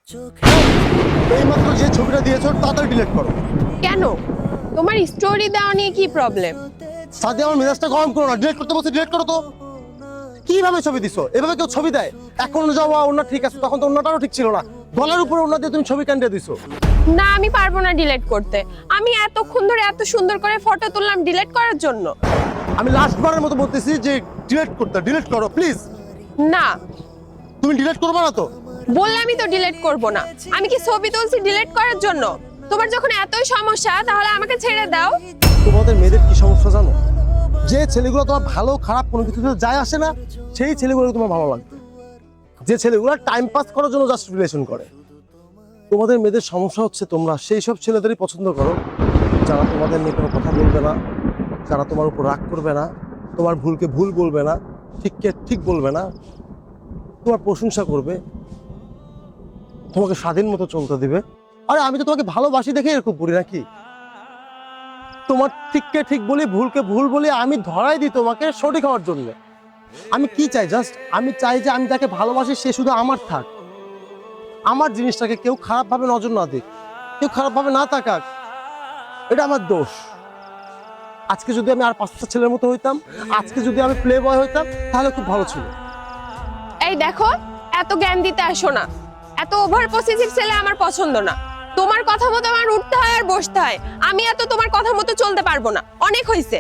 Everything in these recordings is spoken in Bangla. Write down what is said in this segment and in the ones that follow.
এইমাত্র যে ছবিটা দিয়েছো তাড়াতাড়ি ডিলিট করো। কেন? তোমার স্টোরি দেওয়া নিয়ে কি প্রবলেম? সাথে আমার মেজাজটা গরম করো না, ডিলিট করতে বলছি ডিলিট করো তো। কিভাবে ছবি দিছো? এভাবে কেউ ছবি দেয়? এখন যাওয়া ওনা ঠিক আছে, তখন তো ওনাটাও ঠিক ছিল না, গলার উপরে ওনা দিয়ে তুমি ছবি কেন দিয়ে দিছো? না, আমি পারবো না ডিলিট করতে। আমি এতক্ষণ ধরে এত সুন্দর করে ফটো তুললাম ডিলিট করার জন্য। আমি লাস্টবারের মতো বলতেছি যে ডিলিট করতে, ডিলিট করো প্লিজ। না, তুমি ডিলিট করবে না তো? বললে আমি তো ডিলিট করব না। আমি কি ছবি তুলছি ডিলিট করার জন্য? তোমার যখন এতই সমস্যা তাহলে আমাকে ছেড়ে দাও। তোমাদের মেয়েদের কি সমস্যা জানো? যে ছেলেগুলো তোমার ভালো খারাপ কোনো কিছুতে যায় আসে না, সেই ছেলেগুলো তোমার ভালো লাগবে। যে ছেলেগুলো টাইম পাস করার জন্য জাস্ট রিলেশন করে। তোমাদের মেয়েদের সমস্যা হচ্ছে তোমরা সেই সব ছেলেদেরই পছন্দ করো যারা তোমাদের নিয়ে কোনো কথা বলবে না, যারা তোমার উপর রাগ করবে না, তোমার ভুলকে ভুল বলবে না, ঠিককে ঠিক বলবে না, তোমার প্রশংসা করবে, তোমাকে স্বাধীন মতো চলতে দিবে। আরে আমি তো তোমাকে ভালোবাসি দেখে এরকম করি নাকি? তোমার ঠিককে ঠিক বলি, ভুলকে ভুল বলি, আমি ধরাই দিই তোমাকে সঠিক হওয়ার জন্য। আমি কি চাই? জাস্ট আমি চাই যে আমি তাকে ভালোবাসি, সে শুধু আমার থাক, আমার জিনিসটাকে কেউ খারাপভাবে নজর না দিক, কেউ খারাপভাবে না তাকাক। এটা আমার দোষ। আজকে যদি আমি আর 5টা ছেলের মতো হইতাম, আজকে যদি আমি প্লে বয় হইতাম, তাহলে খুব ভালো ছিল। এই দেখো, এত জ্ঞান দিতে আসো না। এত ওভার পজিটিভ ছেলে আমার পছন্দ না। তোমার কথা মতো আমার উঠতে হয় আর বসতে হয়। আমি এত তোমার কথা মতো চলতে পারবো না। অনেক হইছে।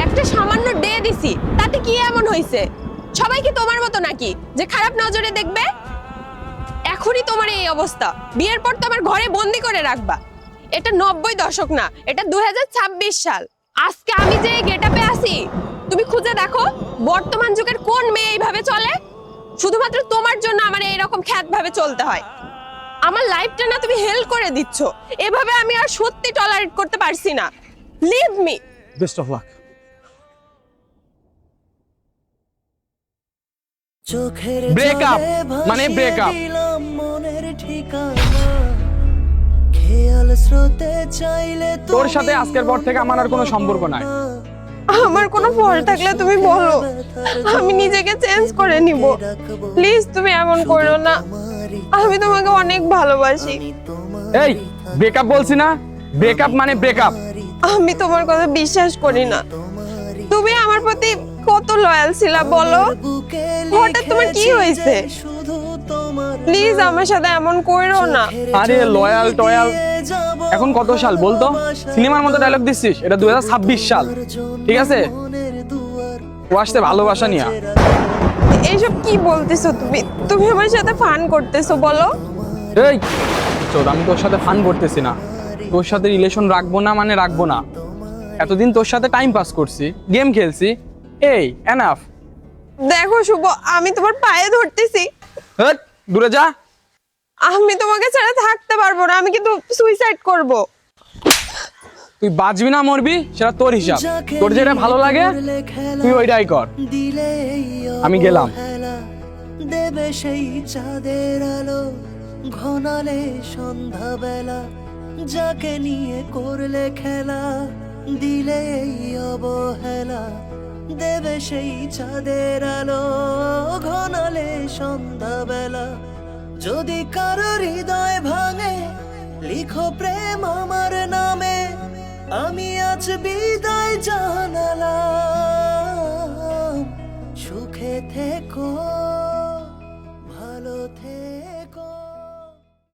একটা সামান্য ডে দিছি, তাতে কি এমন হইছে? সবাই কি তোমার মতো নাকি যে খারাপ নজরে দেখবে? এখনই তোমার এই অবস্থা, বিয়ের পর তো আমার ঘরে বন্দি করে রাখবা। এটা 90 দশক না, এটা 2026 সাল। আজকে আমি যে গেটআপে আছি, তুমি খুঁজে দেখো বর্তমান যুগের কোন মেয়ে এইভাবে চলে। শুধুমাত্র তোমার জন্য আমার এইরকম খ্যাত ভাবে চলতে হয়। আমার লাইফটা না তুমি হেল করে দিচ্ছ। এভাবে আমি আর সত্যি টলারেট করতে পারছি না। Leave me. Best of luck. Breakup মানে ব্রেকআপ। তোর সাথে আজকের পর থেকে আমার আর কোনো সম্পর্ক নাই। আমার কোনো ফল থাকলে তুমি বলো, আমি নিজেকে চেঞ্জ করে নিব। প্লিজ তুমি এমন করো না, আমি তোমাকে অনেক ভালোবাসি। এই ব্রেকআপ বলছি না, ব্রেকআপ মানে ব্রেকআপ। আমি তোমার কথা বিশ্বাস করি না। তুমি আমার প্রতি কত লয়াল ছিলা বলো, হঠাৎ তোমার কি হয়েছে? প্লিজ আমার সাথে এমন করো না। আরে লয়াল টয়াল, এখন কত সাল বলতো? সিনেমার মতো ডায়লগ দিচ্ছিস, এটা 2026 সাল, ঠিক আছে? ও আসতে ভালোবাসা নিয়া। এইসব কি বলতেছো তুমি? তুমি আমার সাথে ফান করতেছো বলো? এই চোদ, আমি তোর সাথে ফান করতেছি না। তোর সাথে রিলেশন রাখবো না মানে রাখবো না। এতদিন তোর সাথে টাইম পাস করছি, গেম খেলছি, এই এনাফ। দেখো শুভ, আমি তোমার পায়ে ধরতেছি। হট, দূরে যা। আমি তোমাকে ছাড়া থাকতে পারবো না, আমি কিন্তু সুইসাইড করব। তুই বাঁচবি না মরবি সেটা তোর হিসাব। তোর যেটা ভালো লাগে তুই ওইটাই কর। আমি গেলাম। দেবে সেই চাঁদের আলো ঘনালে সন্ধ্যাবেলা, যাকে নিয়ে করলে খেলা দিলে এই অবহেলা। দেবে সেই চাঁদের আলো ঘনালে সন্ধ্যাবেলা, যদি কারো হৃদয় ভাঙে লিখো প্রেম আমার নামে। আমি আজ বিদায় জানালাম, সুখে থেকো।